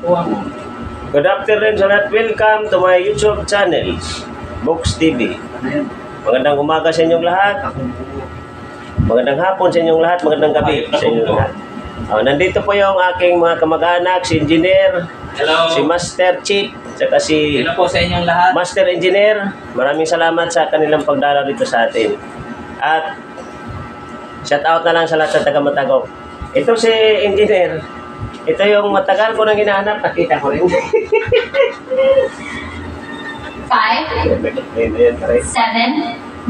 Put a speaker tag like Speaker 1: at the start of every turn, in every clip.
Speaker 1: Good afternoon sa lahat. Welcome to my YouTube channel, Books TV. Magandang umaga sa inyong lahat. Magandang hapon sa inyong lahat. Magandang gabi sa inyong lahat. Nandito po yung aking mga kamag-anak, si Engineer,
Speaker 2: hello.
Speaker 1: Si Master Chief, saka si
Speaker 2: Hello po sa inyong lahat.
Speaker 1: Master Engineer. Maraming salamat sa kanilang pagdalaw dito sa atin. At shout out na lang sa lahat sa taga-Matagop. Ito si Engineer. Ito yung matagal ko nang hinahanap. Nakita ko rin.
Speaker 3: 5, 7,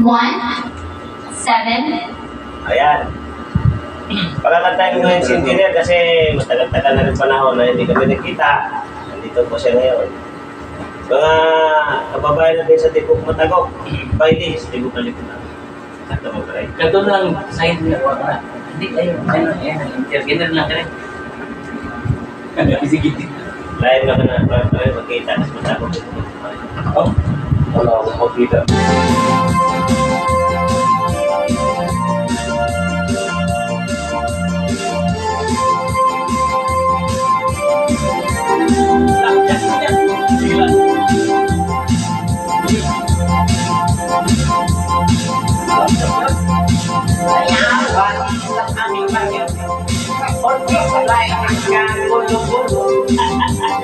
Speaker 3: 1, 7.
Speaker 1: Ayan. Pagkakantayin ko ngayon si Engineer kasi matagal-tagal na rin panahon na hindi kami nakita. Nandito po siya ngayon. Mga kababayan natin sa Tibok Matagop. Baili sa Tibok Kalipunan.
Speaker 2: Kato lang sa inyo. Hindi kayo. Interviewer lang ka rin. Sige.
Speaker 1: Live na ka na. Para magkita. Mas Matagop.
Speaker 2: Oh, wala akong makita.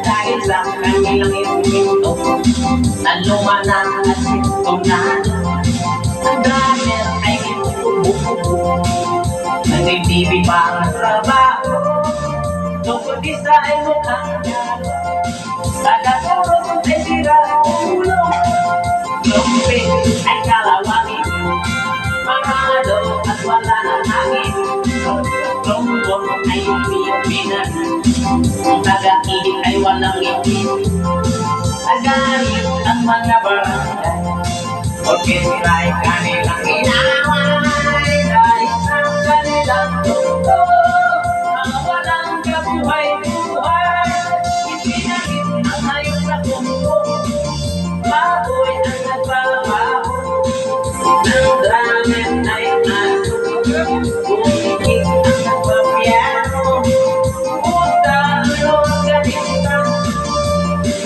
Speaker 4: Dahil sa kanilang ito nalumanan at sintunan ang driver ay inuubo nagbibibi para trabaho tungkol di sa imukhang niya sa gatorong ay sira ulo lumpi ay kalawangin marado at wala ng hangin Trombon ay umiipinan ang tagakihin ay walang ngiti nagalit ang mga barangay orkestra ay kanilang inaway dahil sa kanilang tuto ang walang kabuhay-buhay itinagit ang hayop na kumpong baboy ang nagbabaho ng dramen ay nasugod bumigit ang nagbabiano utalo ganita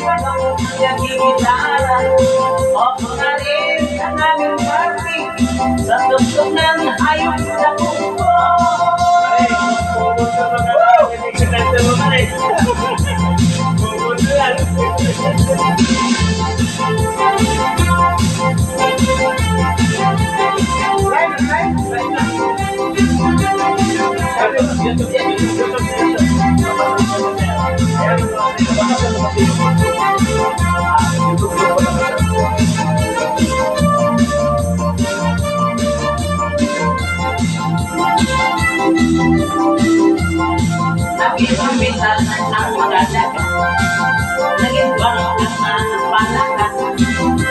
Speaker 4: walang nagkikitala o pangalit ang aming party sa tugtog ng hayop na kumpong Naging-umbitan ang mga dagat naging baro ang mga palakat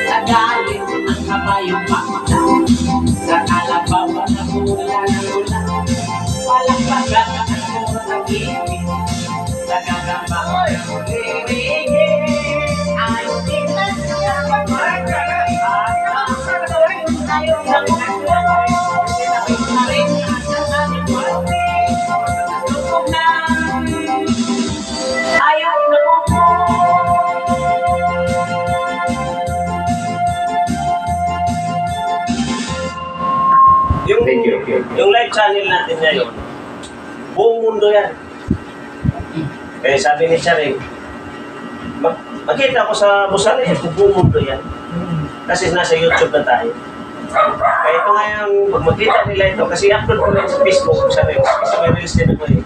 Speaker 4: nagalit ang kabayong pakta sa kalabaw na mula ng ulan walang bagat ang mura ng ibig sa gagamba ng lirigin ay tinan sa pagmagay at ang satoy ngayong nakukuha tinapit na rin ang aming party tukog na ayaw na kuko.
Speaker 1: Yung live channel natin ngayon, buong mundo yan. Eh sabi ni Charing, makita ko sa Busan buong mundo yan. Kasi nasa YouTube na tayo. Kaya ito ngayon, pag makita nila ito, kasi upload ko na sa Facebook, sa Reels. Kasi may Reels din ako eh.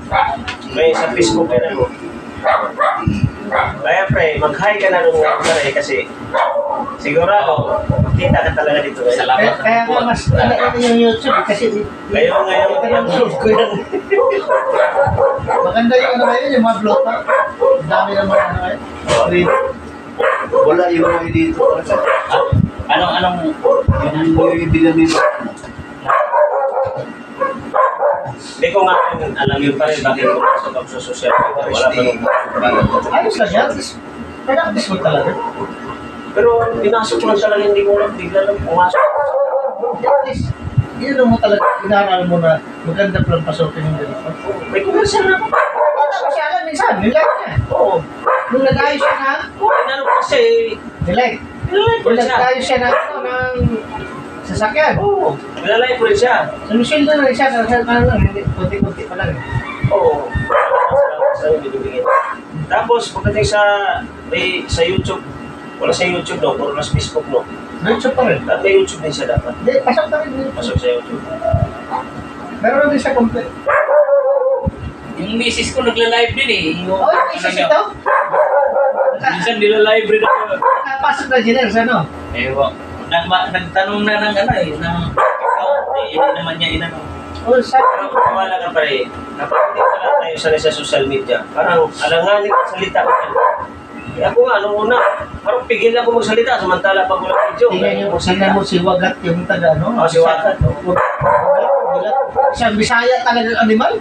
Speaker 1: May sa Facebook na ako. Kaya pre, mag-hi ka na nung pre kasi sigurado, makita ka talaga dito ngayon.
Speaker 2: Salamat.
Speaker 3: Kaya nga mas ito yung YouTube kasi
Speaker 1: Ngayon, i-upload ko yan.
Speaker 3: maganda yung ano ngayon, yung mga vlog pa. Dami naman ano ngayon.
Speaker 5: Wala yung mga dito.
Speaker 2: Anong
Speaker 5: Yung binamito.
Speaker 1: Hindi ko nga alam yung pa rin bakit ko sa pagsusocial media. Wala pa nung
Speaker 3: Ayos lang yan. Practice mo talaga.
Speaker 1: pero pinasok ko lang talaga, hindi ko lang bigla lang pumasok.
Speaker 3: At least, yun mo talaga, inaral mo na maganda palang pasokin yung ganito.
Speaker 1: May commercial na ako.
Speaker 3: Bata ko siya minsan, nila niya.
Speaker 1: Oo.
Speaker 3: Nung nag-ayos siya na,
Speaker 2: Ano po siya eh.
Speaker 3: nilike.
Speaker 2: Nilalay po
Speaker 3: Nung
Speaker 2: siya.
Speaker 3: nag-ayos siya na, ano, ng sasakyan.
Speaker 2: Oo. Nilalay po rin siya.
Speaker 3: Sumisildo na rin siya, kunti-kunti pa lang.
Speaker 2: Oo.
Speaker 1: Sa binibigyan. Tapos pagdating sa YouTube, wala sa YouTube no, puro na sa Facebook no.
Speaker 3: YouTube pa rin.
Speaker 1: At may YouTube din siya dapat.
Speaker 3: Hindi, pasok na rin.
Speaker 1: Pasok sa YouTube.
Speaker 3: Meron din siya complete.
Speaker 2: Yung misis ko nagla-live din eh. Yung,
Speaker 3: Oh, yung isis ito?
Speaker 2: Minsan nila-live rin ako.
Speaker 3: Nakapasok na Jeners, ano?
Speaker 2: Ewan. Nagtanong na ng ano eh, ng account eh. Hindi naman niya inano.
Speaker 3: Oh, sa...
Speaker 1: Pero kung wala ka pa rin, kapag hindi pala tayo sanay sa social media, parang alanganin ang salita ko dyan. Kaya ako nga, nung una, parang pigil ako magsalita, samantala pag walang video.
Speaker 3: Tingnan mo si Wagat yung taga, no?
Speaker 1: Oh, si Wagat.
Speaker 3: Wagat. Siyang Bisaya talagang animal.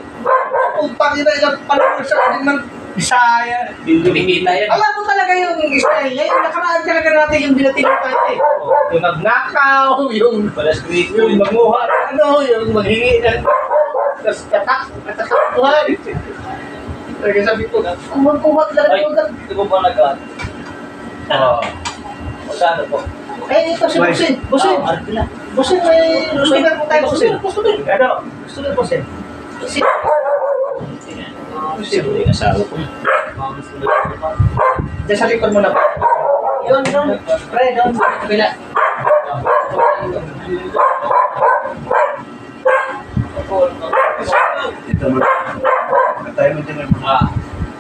Speaker 3: Upang ina yung panahon sa animal, Bisaya.
Speaker 2: Kumikita yan.
Speaker 3: Alam mo talaga yung style niya, yung nakaraan talaga natin yung binatilong tayo eh. Yung magnakaw, yung
Speaker 1: Balas ko
Speaker 3: yung manguha, ano, yung maghingi ng katakbuhan. Talaga sabi ko, kumang-kumat lang
Speaker 2: Ay,
Speaker 3: yung Wagat.
Speaker 2: ito po ba nag-ano? Oo. Magkano po?
Speaker 3: Eh, ito si Busin. Busin. Busin, may customer po tayo. Busin. Customer.
Speaker 1: Ano?
Speaker 3: Customer, Busin. Busin.
Speaker 1: Sino yung asawa ko?
Speaker 3: Diyan sa likod mo na pa. Yun, yun. Pre, doon. Kabila.
Speaker 5: Dito mo. Tayo mo din mo.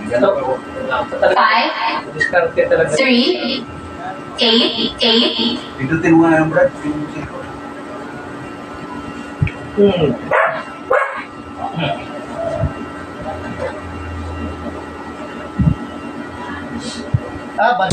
Speaker 5: Ganap ako.
Speaker 4: 5,
Speaker 3: Diskarte talaga.
Speaker 4: 3, 8, 8.
Speaker 5: Pindutin mo nga yung Brad. Yung siko.
Speaker 3: Ah, ba't?